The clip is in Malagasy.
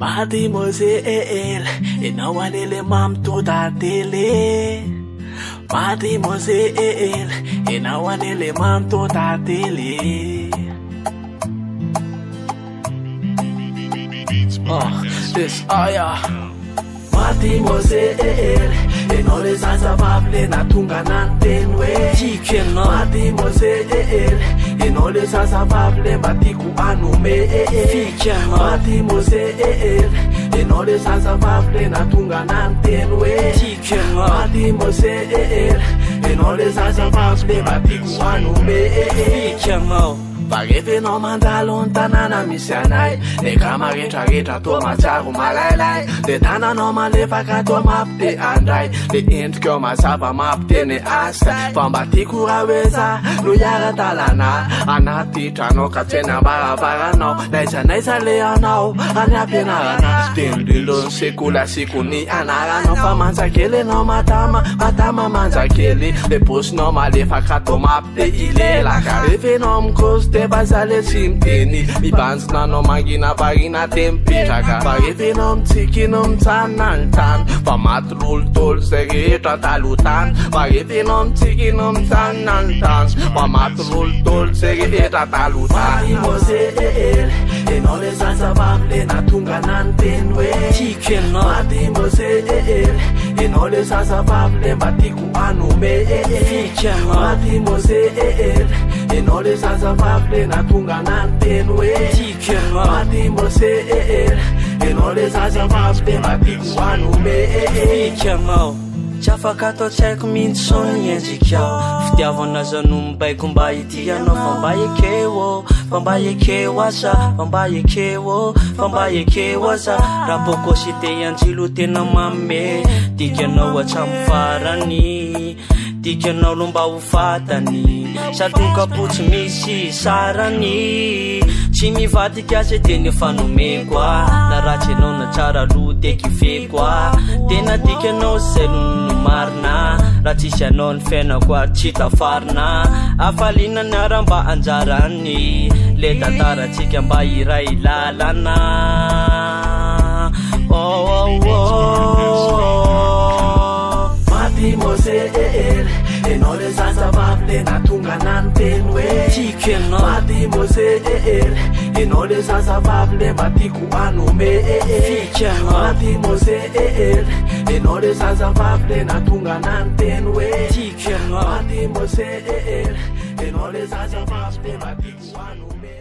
Mademoiselle, ianao anele mamitoda tele. Mademoiselle, ianao anele mamitoda tele. This aya. Mademoiselle, ianao le zazavavy le natonga nanteny hoe tiako ianao. Mademoiselle, ianao le zazavavy le mba tiako anome fika ianao. Mademoiselle, ianao le zazavavy le natonga nanteny hoe tiako ianao. Mademoiselle, ianao le zazavavy le mba tiako anome fika ianao. Rehefa ianao mandalo ny tanàna misy anay, le kama rehetrarehetra toa matsiaro malailay, le tananao malefaka toa mampite andray, le endrikao mazava mampiteny asay. Fa mba tiako raha hoe za no hiara-dalana anaty tranao ka tsy eny ambaravaranao, naizanaiza le anao any ampianarana, tendrindro ny sekolasiko ny anaranao. Fa manjakely ianao matama manjakely, le bosinao malefaka toa mampite ilelaka. Rehefa ianao mikozy bazale tsy miteny, mibanjina anao mangina varina te mipetraka. Fa rehefa ianao mitsikina mitsanina ny tany, fa maty lolotolo zay rehetra talotany. Fa rehefa ianao mitsikina mitsanina ny tany, fa maty lolotolo zay rehetra talotany. Mademoiselle, ianao le zazavavy le natonga nanteny hoe tiako ianao. Mademoiselle, ianao le zazavavy le mba tiako anome fika ianao. Mademoiselle, ianao le zazavavy le natonga nanteny hoe tiako ianao. Mademoiselle, ianao le zazavavy le mba tiako anome fika ianao. Tsy afaka atao tsy haiko mihitsy so ny endrikao, fitiavana zano mibaiko mba hity anao. Fa mba ekeo, fa mba ekeo aza, fa mba ekeo, fa mba ekeo aza. Raha boko te anjilo tena mame, tiako anao hatramy farany, tiako anao lo mba ho fatany, sady tonkapotsy misy sarany. Tsy mivadika azy teny efa nomeko na ratsy anao na tsara lo teky feko. Tena tiako anao zay no marina, raha tsisy anao ny fiainako tsy tafarina. Afaliana ny ara mba anjarany, le tantaratsika mba iray lalana. Mademoiselle, ianao le zazavavy le natonga nanteny hoe tiako ianao. Mademoiselle, ianao le zazavavy le mba tiako anome fika ianao. Mademoiselle, ianao le zazavavy le natonga nanteny hoe tiako ianao. Mademoiselle, ianao le zazavavy le mba tiako anome